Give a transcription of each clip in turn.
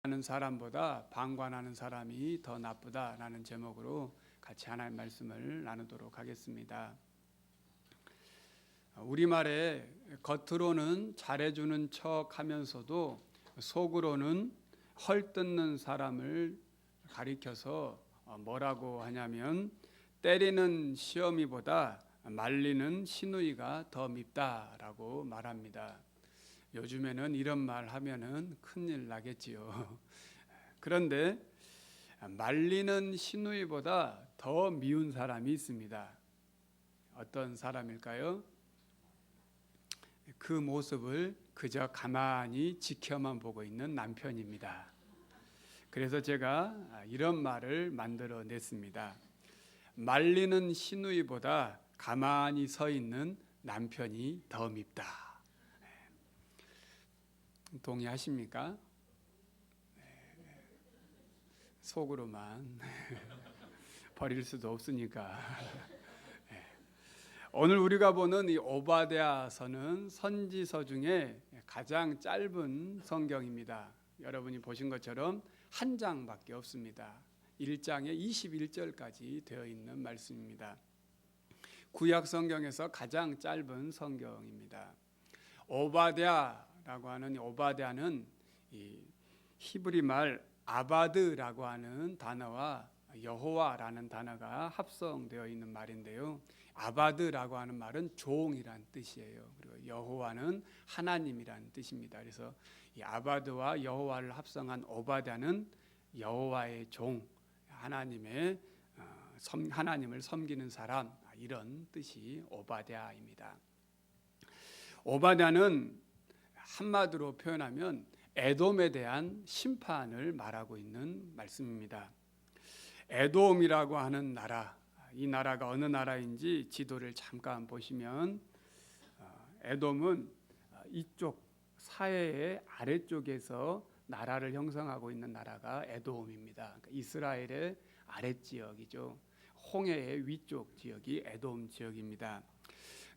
하는 사람보다 방관하는 사람이 더 나쁘다라는 제목으로 같이 하나님 말씀을 나누도록 하겠습니다. 우리말에 겉으로는 잘해주는 척 하면서도 속으로는 헐뜯는 사람을 가리켜서 뭐라고 하냐면 때리는 시어미보다 말리는 시누이가 더 밉다라고 말합니다. 요즘에는 이런 말 하면은 큰일 나겠지요. 그런데 말리는 시누이보다 더 미운 사람이 있습니다. 어떤 사람일까요? 그 모습을 그저 가만히 지켜만 보고 있는 남편입니다. 그래서 제가 이런 말을 만들어냈습니다. 말리는 시누이보다 가만히 서 있는 남편이 더 밉다. 동의하십니까? 속으로만 버릴 수도 없으니까. 오늘 우리가 보는 이 오바댜서는 선지서 중에 가장 짧은 성경입니다. 여러분이 보신 것처럼 한 장밖에 없습니다. 1장에 21절까지 되어 있는 말씀입니다. 구약 성경에서 가장 짧은 성경입니다. 오바댜라고 하는 오바댜는 이 히브리 말 아바드라고 하는 단어와 여호와라는 단어가 합성되어 있는 말인데요. 아바드라고 하는 말은 종이란 뜻이에요. 그리고 여호와는 하나님이란 뜻입니다. 그래서 이 아바드와 여호와를 합성한 오바댜는 여호와의 종, 하나님을 섬기는 사람, 이런 뜻이 오바댜입니다. 오바댜는 한마디로 표현하면 에돔에 대한 심판을 말하고 있는 말씀입니다. 에돔이라고 하는 나라, 이 나라가 어느 나라인지 지도를 잠깐 보시면 에돔은 이쪽 사해의 아래쪽에서 나라를 형성하고 있는 나라가 에돔입니다. 그러니까 이스라엘의 아랫지역이죠. 홍해의 위쪽 지역이 에돔 지역입니다.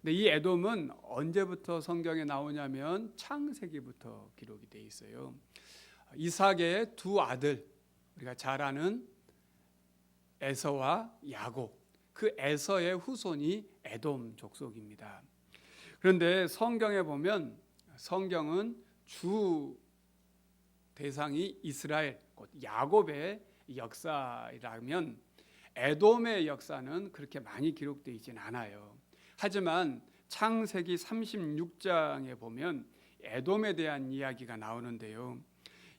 근데 이 에돔은 언제부터 성경에 나오냐면 창세기부터 기록이 돼 있어요. 이삭의 두 아들, 우리가 잘 아는 에서와 야곱, 그 에서의 후손이 에돔 족속입니다. 그런데 성경에 보면 성경은 주 대상이 이스라엘, 곧 야곱의 역사라면 에돔의 역사는 그렇게 많이 기록되어 있진 않아요. 하지만 창세기 36장에 보면 에돔에 대한 이야기가 나오는데요.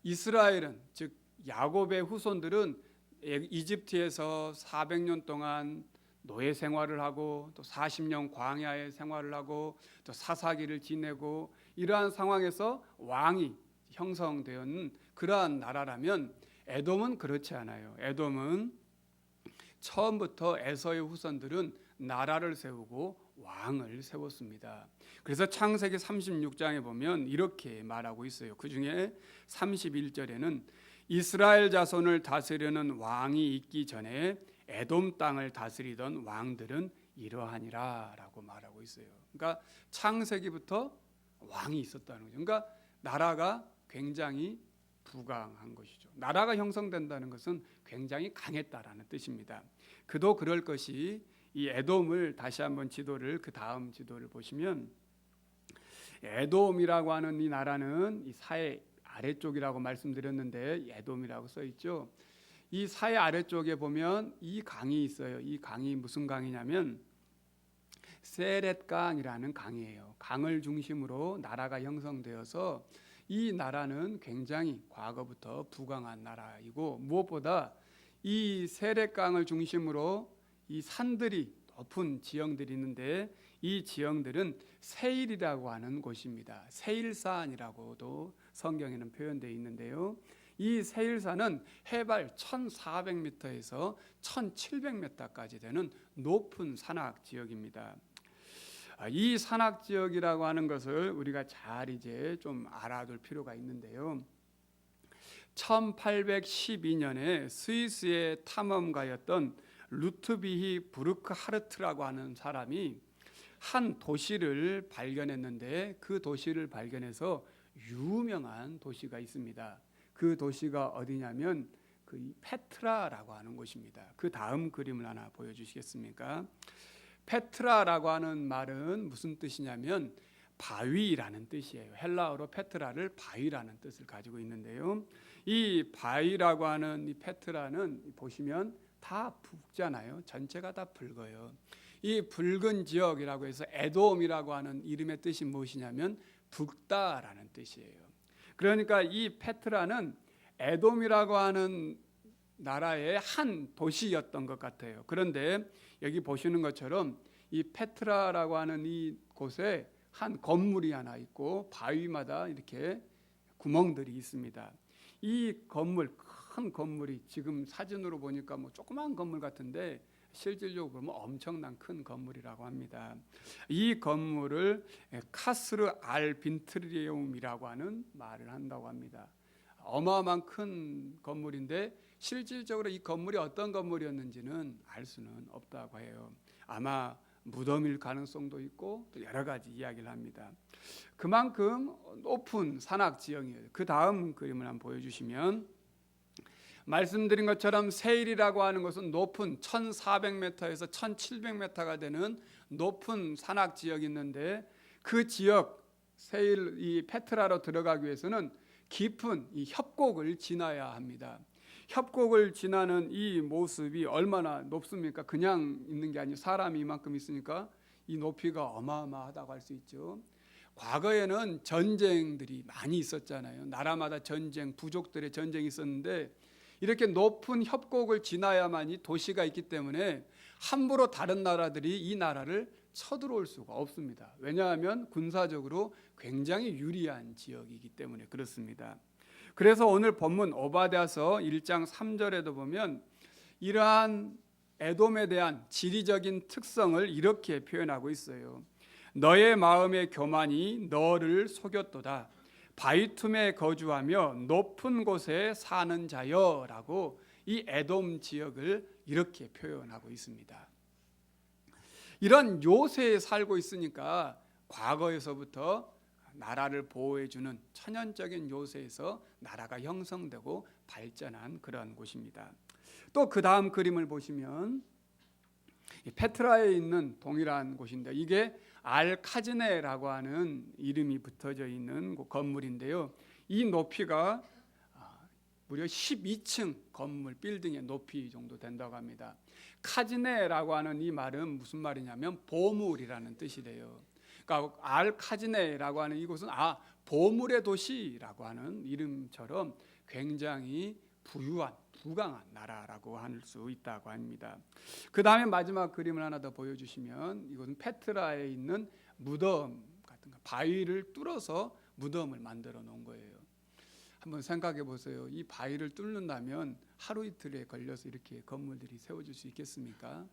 이스라엘은, 즉 야곱의 후손들은 이집트에서 400년 동안 노예 생활을 하고 또 40년 광야의 생활을 하고 또 사사기를 지내고 이러한 상황에서 왕이 형성되는 그러한 나라라면 에돔은 그렇지 않아요. 에돔은 처음부터 에서의 후손들은 나라를 세우고 왕을 세웠습니다. 그래서 창세기 36장에 보면 이렇게 말하고 있어요. 그 중에 31절에는 이스라엘 자손을 다스리는 왕이 있기 전에 에돔 땅을 다스리던 왕들은 이러하니라 라고 말하고 있어요. 그러니까 창세기부터 왕이 있었다는 거죠. 그러니까 나라가 굉장히 부강한 것이죠. 나라가 형성된다는 것은 굉장히 강했다라는 뜻입니다. 그도 그럴 것이 이 에돔을 다시 한번 그 다음 지도를 보시면 에돔이라고 하는 이 나라는 이 사해 아래쪽이라고 말씀드렸는데 에돔이라고 써 있죠. 이 사해 아래쪽에 보면 이 강이 있어요. 이 강이 무슨 강이냐면 세렛강이라는 강이에요. 강을 중심으로 나라가 형성되어서 이 나라는 굉장히 과거부터 부강한 나라이고 무엇보다 이 세렛강을 중심으로 이 산들이 높은 지형들이 있는데 이 지형들은 세일이라고 하는 곳입니다. 세일산이라고도 성경에는 표현되어 있는데요. 이 세일산은 해발 1400m에서 1700m까지 되는 높은 산악 지역입니다. 이 산악 지역이라고 하는 것을 우리가 잘 이제 좀 알아둘 필요가 있는데요. 1812년에 스위스의 탐험가였던 루트비히 부르크하르트라고 하는 사람이 한 도시를 발견했는데 그 도시를 발견해서 유명한 도시가 있습니다. 그 도시가 어디냐면 그 페트라라고 하는 곳입니다. 그 다음 그림을 하나 보여주시겠습니까? 페트라라고 하는 말은 무슨 뜻이냐면 바위라는 뜻이에요. 헬라어로 페트라를 바위라는 뜻을 가지고 있는데요. 이 바위라고 하는 이 페트라는 보시면 다 붉잖아요. 전체가 다 붉어요. 이 붉은 지역이라고 해서 에돔이라고 하는 이름의 뜻이 무엇이냐면 붉다라는 뜻이에요. 그러니까 이 페트라는 에돔이라고 하는 나라의 한 도시였던 것 같아요. 그런데 여기 보시는 것처럼 이 페트라라고 하는 이 곳에 한 건물이 하나 있고 바위마다 이렇게 구멍들이 있습니다. 이 건물, 큰 건물이 지금 사진으로 보니까 뭐 조그만 건물 같은데 실질적으로 보면 엄청난 큰 건물이라고 합니다. 이 건물을 카스르 알 빈트리움이라고 하는 말을 한다고 합니다. 어마어마한 큰 건물인데 실질적으로 이 건물이 어떤 건물이었는지는 알 수는 없다고 해요. 아마 무덤일 가능성도 있고 또 여러 가지 이야기를 합니다. 그만큼 높은 산악 지형이에요. 그 다음 그림을 한번 보여주시면 말씀드린 것처럼 세일이라고 하는 것은 높은 1400m에서 1700m가 되는 높은 산악 지역이 있는데 그 지역 세일 이 페트라로 들어가기 위해서는 깊은 이 협곡을 지나야 합니다. 협곡을 지나는 이 모습이 얼마나 높습니까? 그냥 있는 게 아니고 사람이 이만큼 있으니까 이 높이가 어마어마하다고 할 수 있죠. 과거에는 전쟁들이 많이 있었잖아요. 나라마다 전쟁, 부족들의 전쟁이 있었는데 이렇게 높은 협곡을 지나야만이 도시가 있기 때문에 함부로 다른 나라들이 이 나라를 쳐들어올 수가 없습니다. 왜냐하면 군사적으로 굉장히 유리한 지역이기 때문에 그렇습니다. 그래서 오늘 본문 오바댜서 1장 3절에도 보면 이러한 에돔에 대한 지리적인 특성을 이렇게 표현하고 있어요. 너의 마음의 교만이 너를 속였도다. 바위 틈에 거주하며 높은 곳에 사는 자여라고 이 에돔 지역을 이렇게 표현하고 있습니다. 이런 요새에 살고 있으니까 과거에서부터 나라를 보호해주는 천연적인 요새에서 나라가 형성되고 발전한 그런 곳입니다. 또 그 다음 그림을 보시면 페트라에 있는 동일한 곳인데 이게 알카즈네라고 하는 이름이 붙어져 있는 건물인데요. 이 높이가 무려 12층 건물 빌딩의 높이 정도 된다고 합니다. 카즈네라고 하는 이 말은 무슨 말이냐면 보물이라는 뜻이래요. 그러니까 알카즈네라고 하는 이곳은 보물의 도시라고 하는 이름처럼 굉장히 부유한 부강한 나라라고 할 수 있다고 합니다. 그 다음에 마지막 그림을 하나 더 보여주시면 이곳은 페트라에 있는 무덤 같은 거, 바위를 뚫어서 무덤을 만들어 놓은 거예요. 한번 생각해 보세요. 이 바위를 뚫는다면 하루 이틀에 걸려서 이렇게 건물들이 세워질 수 있겠습니까?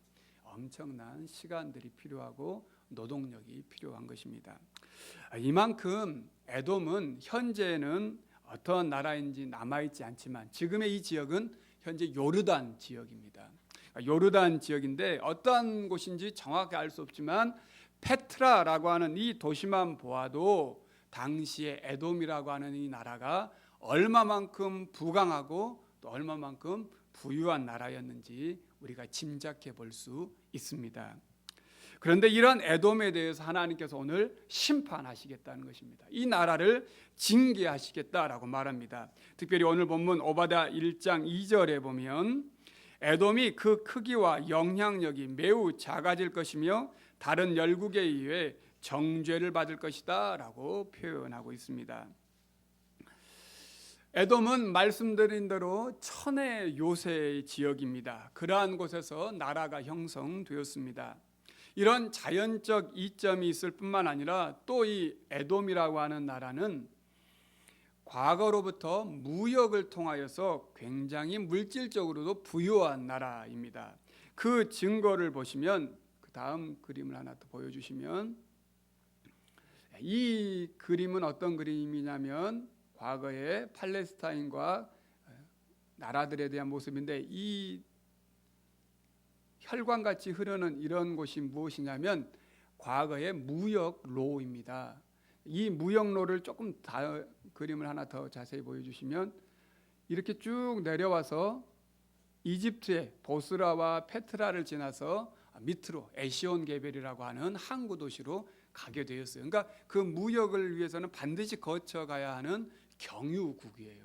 엄청난 시간들이 필요하고 노동력이 필요한 것입니다. 이만큼 에돔은 현재는 어떤 나라인지 남아있지 않지만 지금의 이 지역은 현재 요르단 지역입니다. 요르단 지역인데 어떤 곳인지 정확히 알 수 없지만 페트라라고 하는 이 도시만 보아도 당시에 에돔이라고 하는 이 나라가 얼마만큼 부강하고 또 얼마만큼 부유한 나라였는지 우리가 짐작해 볼 수 있습니다. 그런데 이런 에돔에 대해서 하나님께서 오늘 심판하시겠다는 것입니다. 이 나라를 징계하시겠다라고 말합니다. 특별히 오늘 본문 오바댜 1장 2절에 보면 에돔이 그 크기와 영향력이 매우 작아질 것이며 다른 열국에 의해 정죄를 받을 것이다 라고 표현하고 있습니다. 에돔은 말씀드린 대로 천의 요새 지역입니다. 그러한 곳에서 나라가 형성되었습니다. 이런 자연적 이점이 있을 뿐만 아니라 또 이 에돔이라고 하는 나라는 과거로부터 무역을 통하여서 굉장히 물질적으로도 부유한 나라입니다. 그 증거를 보시면 그 다음 그림을 하나 더 보여주시면 이 그림은 어떤 그림이냐면 과거의 팔레스타인과 나라들에 대한 모습인데 이 혈관같이 흐르는 이런 곳이 무엇이냐면 과거의 무역로입니다. 이 무역로를 조금 더 그림을 하나 더 자세히 보여주시면 이렇게 쭉 내려와서 이집트의 보스라와 페트라를 지나서 밑으로 에시온 게벨이라고 하는 항구 도시로 가게 되었어요. 그러니까 그 무역을 위해서는 반드시 거쳐가야 하는 경유국이에요.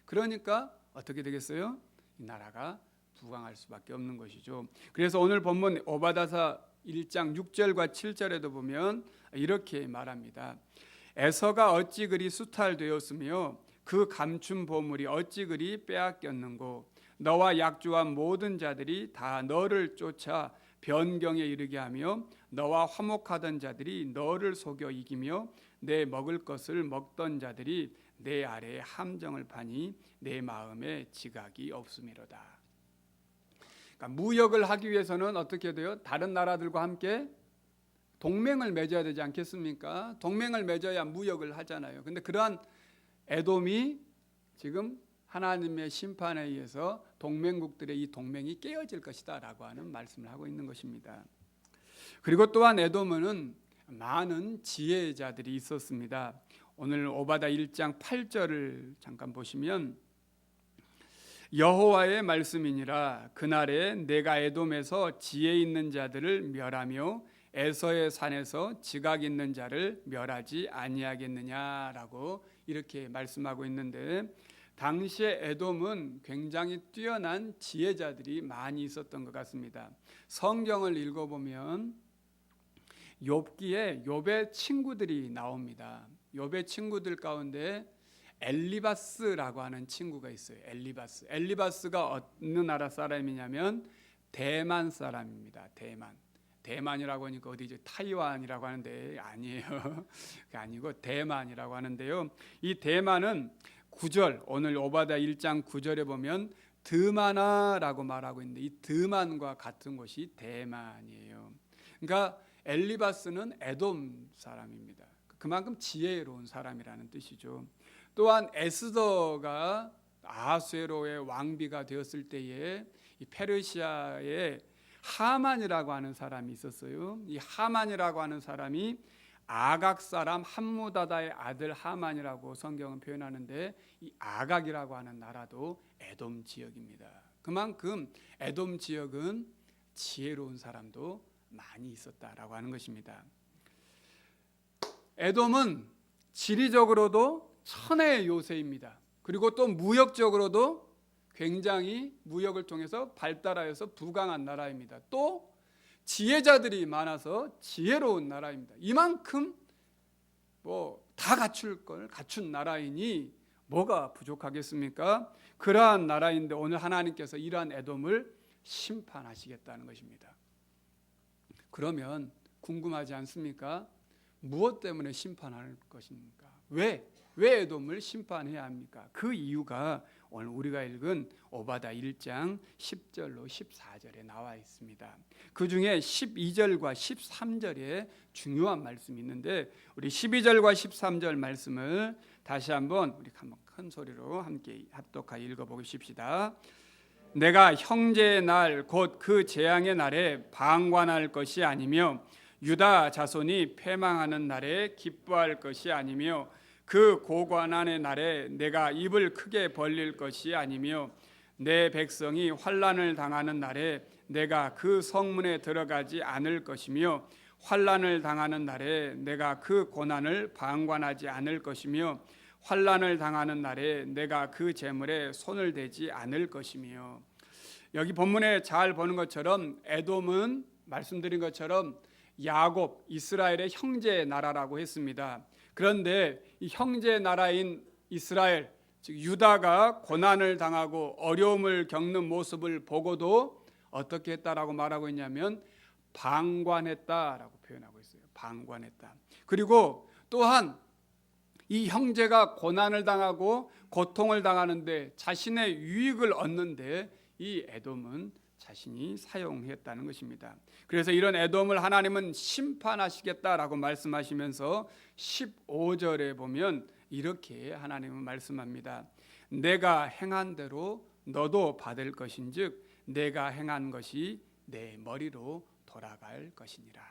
그러니까 어떻게 되겠어요? 이 나라가 부강할 수밖에 없는 것이죠. 그래서 오늘 본문 오바다서 1장 6절과 7절에도 보면 이렇게 말합니다. 에서가 어찌 그리 수탈되었으며 그 감춘 보물이 어찌 그리 빼앗겼는고 너와 약주한 모든 자들이 다 너를 쫓아 변경에 이르게 하며 너와 화목하던 자들이 너를 속여 이기며 내 먹을 것을 먹던 자들이 내 아래에 함정을 파니 내 마음에 지각이 없음이로다. 그러니까 무역을 하기 위해서는 어떻게 돼요? 다른 나라들과 함께 동맹을 맺어야 되지 않겠습니까? 동맹을 맺어야 무역을 하잖아요. 근데 그러한 에돔이 지금 하나님의 심판에 의해서 동맹국들의 이 동맹이 깨어질 것이다 라고 하는 말씀을 하고 있는 것입니다. 그리고 또한 에돔은 많은 지혜자들이 있었습니다. 오늘 오바다 1장 8절을 잠깐 보시면 여호와의 말씀이니라 그날에 내가 에돔에서 지혜 있는 자들을 멸하며 에서의 산에서 지각 있는 자를 멸하지 아니하겠느냐라고 이렇게 말씀하고 있는데 당시에 에돔은 굉장히 뛰어난 지혜자들이 많이 있었던 것 같습니다. 성경을 읽어보면 욥기에 욥의 친구들이 나옵니다. 욥의 친구들 가운데 엘리바스라고 하는 친구가 있어요. 엘리바스가 어느 나라 사람이냐면 대만 사람입니다. 대만이라고 하니까 어디죠? 타이완이라고 하는데 아니에요. 그게 아니고 대만이라고 하는데요. 이 대만은 9절 오늘 오바다 1장 9절에 보면 드마나라고 말하고 있는데 이 드만과 같은 곳이 대만이에요. 그러니까 엘리바스는 에돔 사람입니다. 그만큼 지혜로운 사람이라는 뜻이죠. 또한 에스더가 아하수에로의 왕비가 되었을 때에 이 페르시아의 하만이라고 하는 사람이 있었어요. 이 하만이라고 하는 사람이 아각 사람 함무다다의 아들 하만이라고 성경은 표현하는데 이 아각이라고 하는 나라도 에돔 지역입니다. 그만큼 에돔 지역은 지혜로운 사람도 많이 있었다라고 하는 것입니다. 에돔은 지리적으로도 천혜의 요새입니다. 그리고 또 무역적으로도 굉장히 무역을 통해서 발달하여서 부강한 나라입니다. 또 지혜자들이 많아서 지혜로운 나라입니다. 이만큼 다 갖춘 나라이니 뭐가 부족하겠습니까? 그러한 나라인데 오늘 하나님께서 이러한 에돔을 심판하시겠다는 것입니다. 그러면 궁금하지 않습니까? 무엇 때문에 심판할 것입니까? 왜 에돔을 심판해야 합니까? 그 이유가 오늘 우리가 읽은 오바다 1장 10절로 14절에 나와 있습니다. 그 중에 12절과 13절에 중요한 말씀이 있는데 우리 12절과 13절 말씀을 다시 한번 우리 큰 소리로 함께 합독하여 읽어보십시다. 내가 형제의 날 곧 그 재앙의 날에 방관할 것이 아니며 유다 자손이 패망하는 날에 기뻐할 것이 아니며 그 고관한의 날에 내가 입을 크게 벌릴 것이 아니며 내 백성이 환난을 당하는 날에 내가 그 성문에 들어가지 않을 것이며 환난을 당하는 날에 내가 그 고난을 방관하지 않을 것이며 환난을 당하는 날에 내가 그 재물에 손을 대지 않을 것이며. 여기 본문에 잘 보는 것처럼 에돔은 말씀드린 것처럼 야곱 이스라엘의 형제 나라라고 했습니다. 그런데 이 형제 나라인 이스라엘 즉 유다가 고난을 당하고 어려움을 겪는 모습을 보고도 어떻게 했다라고 말하고 있냐면 방관했다라고 표현하고 있어요. 방관했다. 그리고 또한 이 형제가 고난을 당하고 고통을 당하는데 자신의 유익을 얻는데 이 에돔은 자신이 사용했다는 것입니다. 그래서 이런 에돔을 하나님은 심판하시겠다라고 말씀하시면서 15절에 보면 이렇게 하나님은 말씀합니다. 내가 행한 대로 너도 받을 것인즉 내가 행한 것이 내 머리로 돌아갈 것이니라.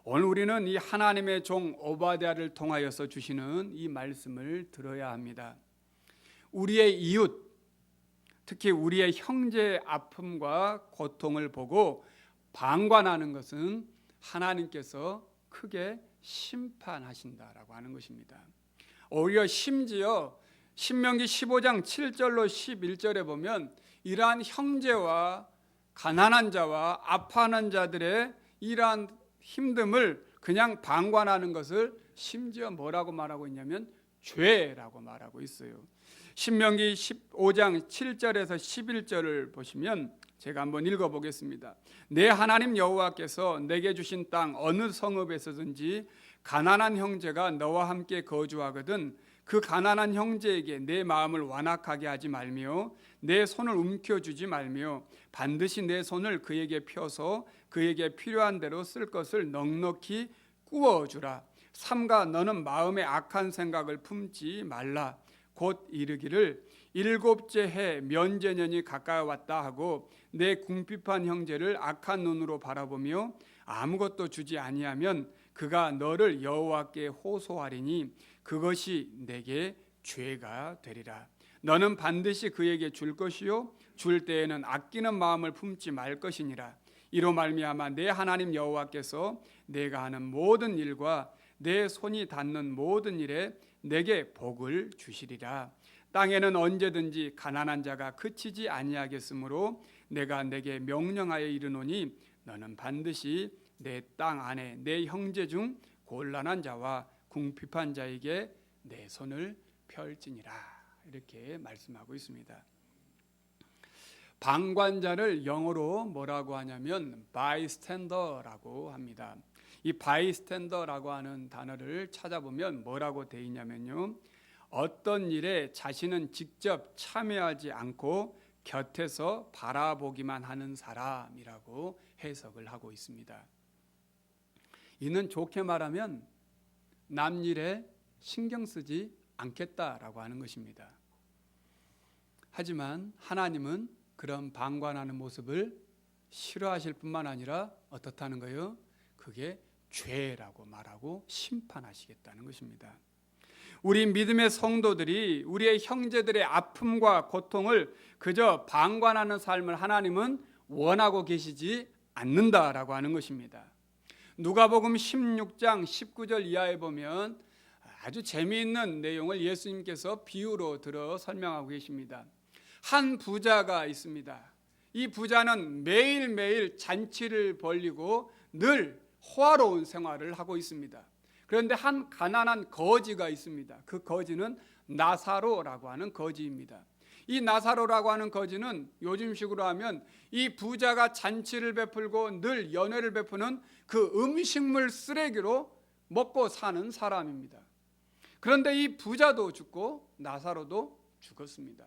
오늘 우리는 이 하나님의 종 오바댜를 통하여서 주시는 이 말씀을 들어야 합니다. 우리의 이웃, 특히 우리의 형제의 아픔과 고통을 보고 방관하는 것은 하나님께서 크게 심판하신다라고 하는 것입니다. 오히려 심지어 신명기 15장 7절로 11절에 보면 이러한 형제와 가난한 자와 아파하는 자들의 이러한 힘듦을 그냥 방관하는 것을 심지어 뭐라고 말하고 있냐면 죄라고 말하고 있어요. 신명기 15장 7절에서 11절을 보시면 제가 한번 읽어보겠습니다. 내 하나님 여호와께서 내게 주신 땅 어느 성읍에서든지 가난한 형제가 너와 함께 거주하거든 그 가난한 형제에게 내 마음을 완악하게 하지 말며 내 손을 움켜쥐지 말며 반드시 내 손을 그에게 펴서 그에게 필요한 대로 쓸 것을 넉넉히 꾸어주라. 삼가 너는 마음에 악한 생각을 품지 말라. 곧 이르기를 일곱째 해 면제년이 가까이 왔다 하고 내 궁핍한 형제를 악한 눈으로 바라보며 아무것도 주지 아니하면 그가 너를 여호와께 호소하리니 그것이 내게 죄가 되리라. 너는 반드시 그에게 줄 것이요 줄 때에는 아끼는 마음을 품지 말 것이니라. 이로 말미암아 내 하나님 여호와께서 내가 하는 모든 일과 내 손이 닿는 모든 일에 내게 복을 주시리라. 땅에는 언제든지 가난한 자가 그치지 아니하겠으므로 내가 내게 명령하여 이르노니 너는 반드시 내 땅 안에 내 형제 중 곤란한 자와 궁핍한 자에게 내 손을 펼지니라. 이렇게 말씀하고 있습니다. 방관자를 영어로 뭐라고 하냐면 bystander라고 합니다. 이 bystander라고 하는 단어를 찾아보면 뭐라고 되어 있냐면요, 어떤 일에 자신은 직접 참여하지 않고 곁에서 바라보기만 하는 사람이라고 해석을 하고 있습니다. 이는 좋게 말하면 남 일에 신경 쓰지 않겠다라고 하는 것입니다. 하지만 하나님은 그런 방관하는 모습을 싫어하실 뿐만 아니라 어떻다는 거예요? 그게 죄라고 말하고 심판하시겠다는 것입니다. 우리 믿음의 성도들이 우리의 형제들의 아픔과 고통을 그저 방관하는 삶을 하나님은 원하고 계시지 않는다라고 하는 것입니다. 누가복음 16장 19절 이하에 보면 아주 재미있는 내용을 예수님께서 비유로 들어 설명하고 계십니다. 한 부자가 있습니다. 이 부자는 매일매일 잔치를 벌이고 늘 호화로운 생활을 하고 있습니다. 그런데 한 가난한 거지가 있습니다. 그 거지는 나사로라고 하는 거지입니다. 이 나사로라고 하는 거지는 요즘식으로 하면 이 부자가 잔치를 베풀고 늘 연회를 베푸는 그 음식물 쓰레기로 먹고 사는 사람입니다. 그런데 이 부자도 죽고 나사로도 죽었습니다.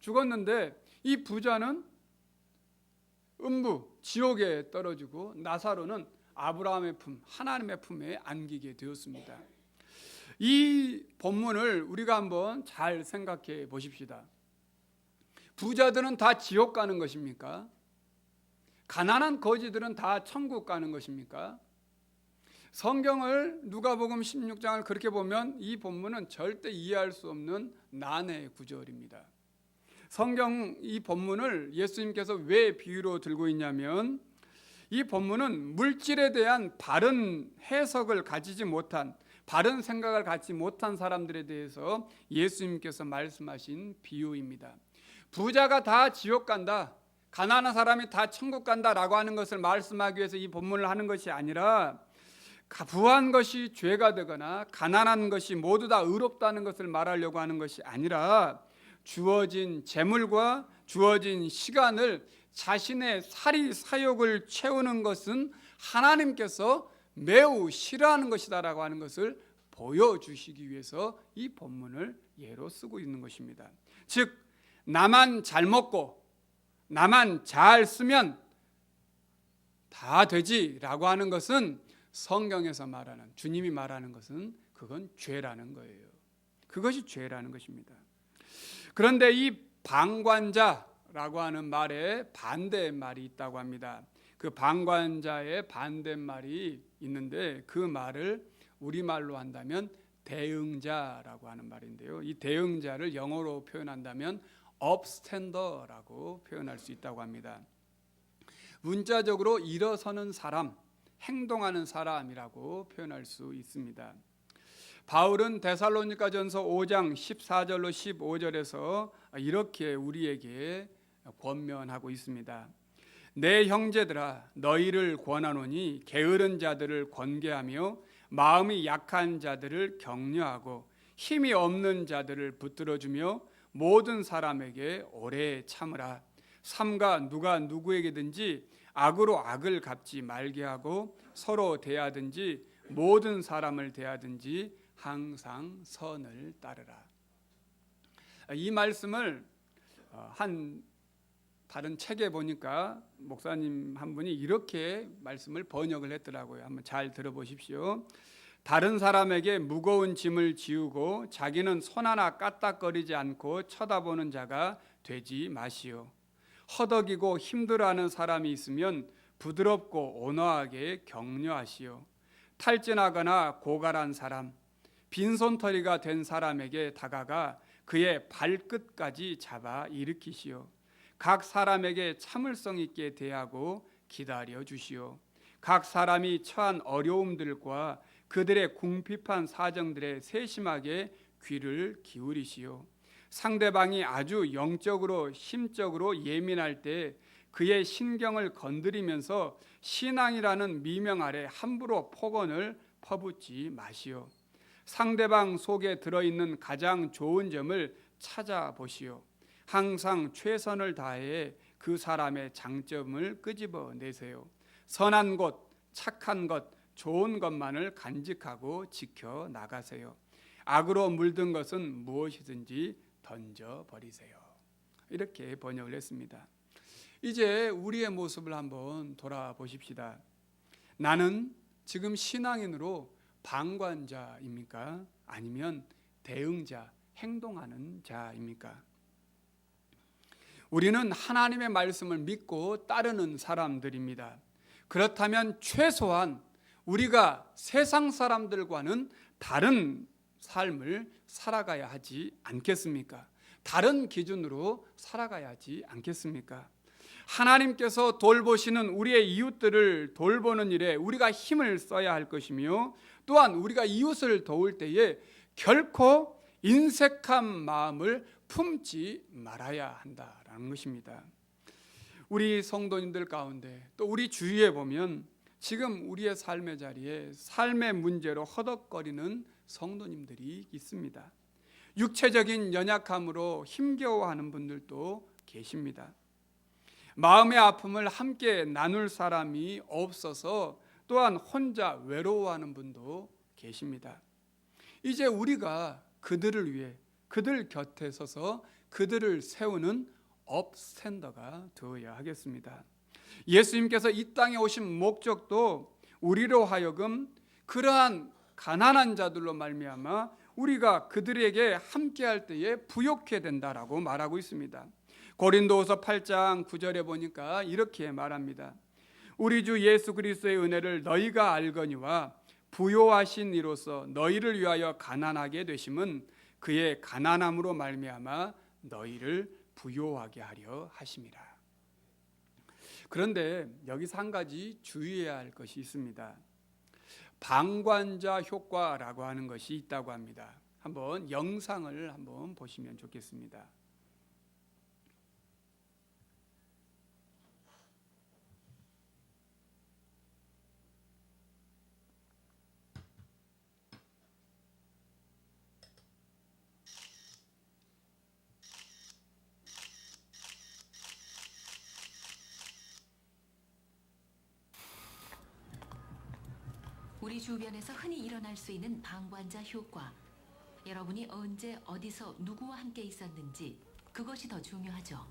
죽었는데 이 부자는 음부 지옥에 떨어지고 나사로는 아브라함의 품, 하나님의 품에 안기게 되었습니다. 이 본문을 우리가 한번 잘 생각해 보십시다. 부자들은 다 지옥 가는 것입니까? 가난한 거지들은 다 천국 가는 것입니까? 성경을 누가복음 16장을 그렇게 보면 이 본문은 절대 이해할 수 없는 난해의 구절입니다. 성경 이 본문을 예수님께서 왜 비유로 들고 있냐면 이 본문은 물질에 대한 바른 해석을 가지지 못한, 바른 생각을 갖지 못한 사람들에 대해서 예수님께서 말씀하신 비유입니다. 부자가 다 지옥 간다, 가난한 사람이 다 천국 간다라고 하는 것을 말씀하기 위해서 이 본문을 하는 것이 아니라 부한 것이 죄가 되거나 가난한 것이 모두 다 의롭다는 것을 말하려고 하는 것이 아니라 주어진 재물과 주어진 시간을 자신의 사리사욕을 채우는 것은 하나님께서 매우 싫어하는 것이다라고 하는 것을 보여주시기 위해서 이 본문을 예로 쓰고 있는 것입니다. 즉 나만 잘 먹고 나만 잘 쓰면 다 되지라고 하는 것은 성경에서 말하는, 주님이 말하는 것은 그건 죄라는 거예요. 그것이 죄라는 것입니다. 그런데 이 방관자라고 하는 말에 반대말이 있다고 합니다. 그 방관자의 반대말이 있는데 그 말을 우리말로 한다면 대응자라고 하는 말인데요. 이 대응자를 영어로 표현한다면 업스탠더라고 표현할 수 있다고 합니다. 문자적으로 일어서는 사람, 행동하는 사람이라고 표현할 수 있습니다. 바울은 데살로니가전서 5장 14절로 15절에서 이렇게 우리에게 권면하고 있습니다. 내 형제들아 너희를 권하노니 게으른 자들을 권계하며 마음이 약한 자들을 격려하고 힘이 없는 자들을 붙들어주며 모든 사람에게 오래 참으라. 삼가 누가 누구에게든지 악으로 악을 갚지 말게 하고 서로 대하든지 모든 사람을 대하든지 항상 선을 따르라. 이 말씀을 한 다른 책에 보니까 목사님 한 분이 이렇게 말씀을 번역을 했더라고요. 한번 잘 들어보십시오. 다른 사람에게 무거운 짐을 지우고 자기는 손 하나 까딱거리지 않고 쳐다보는 자가 되지 마시오. 허덕이고 힘들어하는 사람이 있으면 부드럽고 온화하게 격려하시오. 탈진하거나 고갈한 사람, 빈손터리가 된 사람에게 다가가 그의 발끝까지 잡아 일으키시오. 각 사람에게 참을성 있게 대하고 기다려 주시오. 각 사람이 처한 어려움들과 그들의 궁핍한 사정들에 세심하게 귀를 기울이시오. 상대방이 아주 영적으로 심적으로 예민할 때 그의 신경을 건드리면서 신앙이라는 미명 아래 함부로 폭언을 퍼붓지 마시오. 상대방 속에 들어있는 가장 좋은 점을 찾아보시오. 항상 최선을 다해 그 사람의 장점을 끄집어내세요. 선한 것, 착한 것, 좋은 것만을 간직하고 지켜나가세요. 악으로 물든 것은 무엇이든지 던져버리세요. 이렇게 번역을 했습니다. 이제 우리의 모습을 한번 돌아보십시다. 나는 지금 신앙인으로 방관자입니까? 아니면 대응자, 행동하는 자입니까? 우리는 하나님의 말씀을 믿고 따르는 사람들입니다. 그렇다면 최소한 우리가 세상 사람들과는 다른 삶을 살아가야 하지 않겠습니까? 다른 기준으로 살아가야 하지 않겠습니까? 하나님께서 돌보시는 우리의 이웃들을 돌보는 일에 우리가 힘을 써야 할 것이며, 또한 우리가 이웃을 도울 때에 결코 인색한 마음을 품지 말아야 한다라는 것입니다. 우리 성도님들 가운데 또 우리 주위에 보면 지금 우리의 삶의 자리에 삶의 문제로 허덕거리는 성도님들이 있습니다. 육체적인 연약함으로 힘겨워하는 분들도 계십니다. 마음의 아픔을 함께 나눌 사람이 없어서 또한 혼자 외로워하는 분도 계십니다. 이제 우리가 그들을 위해 그들 곁에 서서 그들을 세우는 업스탠더가 되어야 하겠습니다. 예수님께서 이 땅에 오신 목적도 우리로 하여금 그러한 가난한 자들로 말미암아 우리가 그들에게 함께할 때에 부욕해 된다라고 말하고 있습니다. 고린도후서 8장 9절에 보니까 이렇게 말합니다. 우리 주 예수 그리스도의 은혜를 너희가 알거니와 부요하신 이로써 너희를 위하여 가난하게 되심은 그의 가난함으로 말미암아 너희를 부요하게 하려 하심이라. 그런데 여기서 한 가지 주의해야 할 것이 있습니다. 방관자 효과라고 하는 것이 있다고 합니다. 한번 영상을 한번 보시면 좋겠습니다. 우리 주변에서 흔히 일어날 수 있는 방관자 효과. 여러분이 언제 어디서 누구와 함께 있었는지 그것이 더 중요하죠.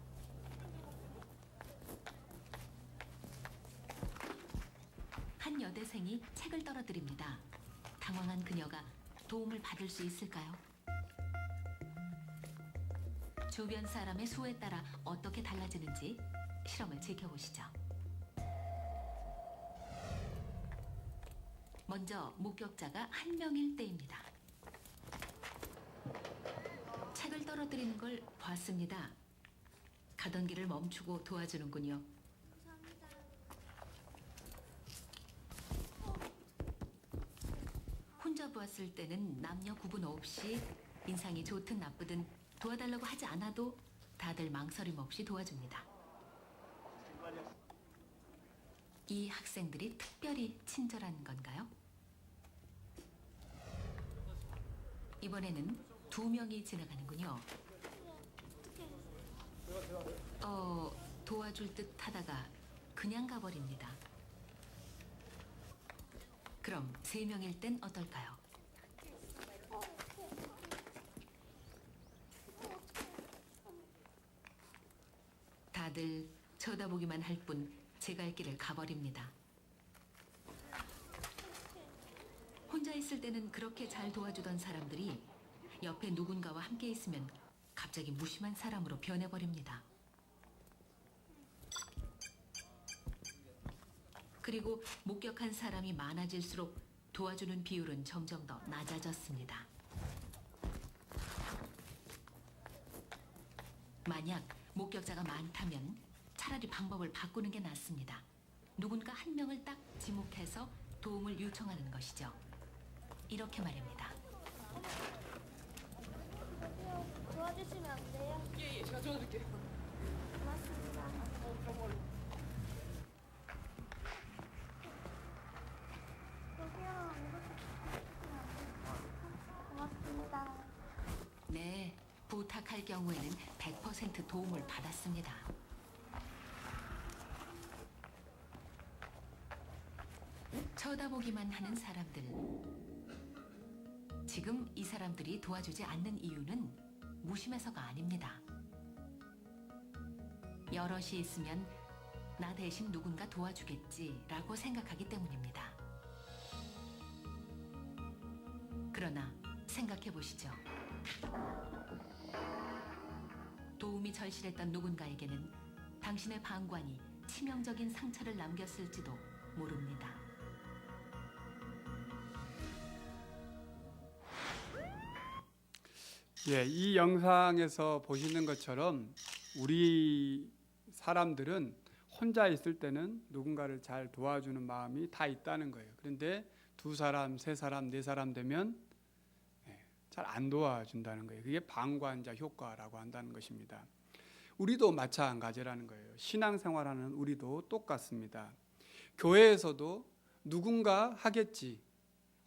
한 여대생이 책을 떨어뜨립니다. 당황한 그녀가 도움을 받을 수 있을까요? 주변 사람의 수에 따라 어떻게 달라지는지 실험을 지켜보시죠. 먼저 목격자가 한 명일 때입니다. 책을 떨어뜨리는 걸 봤습니다. 가던 길을 멈추고 도와주는군요. 혼자 보았을 때는 남녀 구분 없이 인상이 좋든 나쁘든 도와달라고 하지 않아도 다들 망설임 없이 도와줍니다. 이 학생들이 특별히 친절한 건가요? 이번에는 2명이 지나가는군요. 도와줄 듯 하다가 그냥 가버립니다. 그럼 3명일 땐 어떨까요? 다들 쳐다보기만 할 뿐 제 갈 길을 가버립니다. 혼자 있을 때는 그렇게 잘 도와주던 사람들이 옆에 누군가와 함께 있으면 갑자기 무심한 사람으로 변해버립니다. 그리고 목격한 사람이 많아질수록 도와주는 비율은 점점 더 낮아졌습니다. 만약 목격자가 많다면 차라리 방법을 바꾸는 게 낫습니다. 누군가 한 명을 딱 지목해서 도움을 요청하는 것이죠. 이렇게 말입니다. 도와주시면 안 돼요? 예, 제가 도와드릴게요. 고맙습니다. 그런 걸로. 여기요. 고맙습니다. 네, 부탁할 경우에는 100% 도움을 받았습니다. 쳐다보기만 하는 사람들. 지금 이 사람들이 도와주지 않는 이유는 무심해서가 아닙니다. 여럿이 있으면 나 대신 누군가 도와주겠지라고 생각하기 때문입니다. 그러나 생각해 보시죠. 도움이 절실했던 누군가에게는 당신의 방관이 치명적인 상처를 남겼을지도 모릅니다. 예, 이 영상에서 보시는 것처럼 우리 사람들은 혼자 있을 때는 누군가를 잘 도와주는 마음이 다 있다는 거예요. 그런데 2사람, 3사람, 4사람 되면 잘 안 도와준다는 거예요. 그게 방관자 효과라고 한다는 것입니다. 우리도 마찬가지라는 거예요. 신앙생활하는 우리도 똑같습니다. 교회에서도 누군가 하겠지.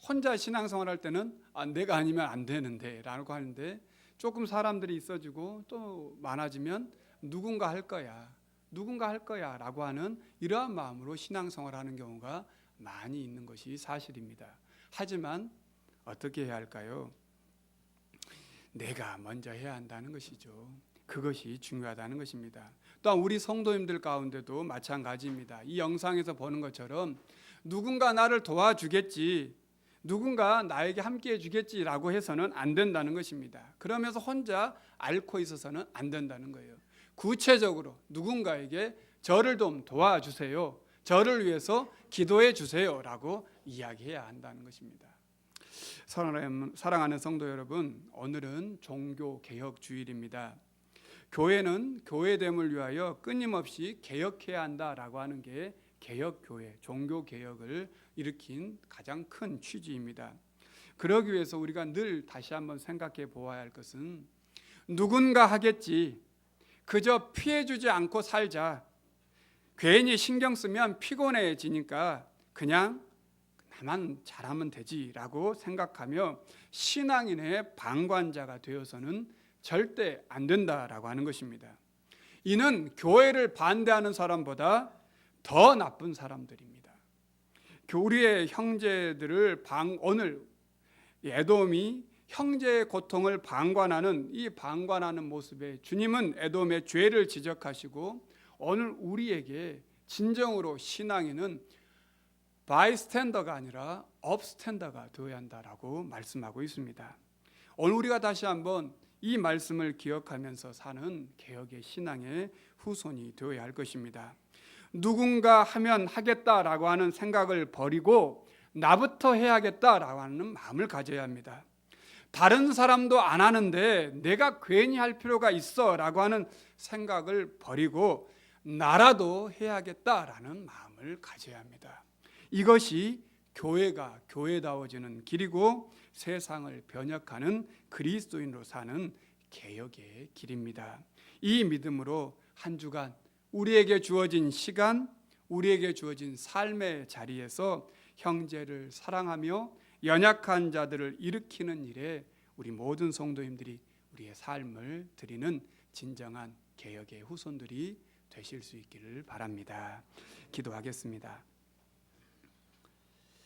혼자 신앙생활할 때는 내가 아니면 안 되는데 라고 하는데 조금 사람들이 있어지고 또 많아지면 누군가 할 거야 라고 하는 이러한 마음으로 신앙생활하는 경우가 많이 있는 것이 사실입니다. 하지만 어떻게 해야 할까요? 내가 먼저 해야 한다는 것이죠. 그것이 중요하다는 것입니다. 또한 우리 성도님들 가운데도 마찬가지입니다. 이 영상에서 보는 것처럼 누군가 나를 도와주겠지, 누군가 나에게 함께 해주겠지라고 해서는 안 된다는 것입니다. 그러면서 혼자 앓고 있어서는 안 된다는 거예요. 구체적으로 누군가에게 저를 좀 도와주세요, 저를 기도해 주세요 라고 이야기해야 한다는 것입니다. 사랑하는 성도 여러분, 오늘은 종교개혁주일입니다. 교회는 교회됨을 위하여 끊임없이 개혁해야 한다라고 하는 게 개혁교회, 종교개혁을 일으킨 가장 큰 취지입니다. 그러기 위해서 우리가 늘 다시 한번 생각해 보아야 할 것은 누군가 하겠지, 그저 피해주지 않고 살자, 괜히 신경 쓰면 피곤해지니까 그냥 나만 잘하면 되지라고 생각하며 신앙인의 방관자가 되어서는 절대 안 된다라고 하는 것입니다. 이는 교회를 반대하는 사람보다 더 나쁜 사람들입니다. 우리의 형제들을 오늘 에돔이 형제의 고통을 방관하는 이 방관하는 모습에 주님은 에돔의 죄를 지적하시고 오늘 우리에게 진정으로 신앙인은 바이스탠더가 아니라 업스탠더가 되어야 한다라고 말씀하고 있습니다. 오늘 우리가 다시 한번 이 말씀을 기억하면서 사는 개혁의 신앙의 후손이 되어야 할 것입니다. 누군가 하면 하겠다라고 하는 생각을 버리고 나부터 해야겠다라고 하는 마음을 가져야 합니다. 다른 사람도 안 하는데 내가 괜히 할 필요가 있어라고 하는 생각을 버리고 나라도 해야겠다라는 마음을 가져야 합니다. 이것이 교회가 교회다워지는 길이고 세상을 변혁하는 그리스도인으로 사는 개혁의 길입니다. 이 믿음으로 한 주간 우리에게 주어진 시간, 우리에게 주어진 삶의 자리에서 형제를 사랑하며 연약한 자들을 일으키는 일에 우리 모든 성도님들이 우리의 삶을 드리는 진정한 개혁의 후손들이 되실 수 있기를 바랍니다. 기도하겠습니다.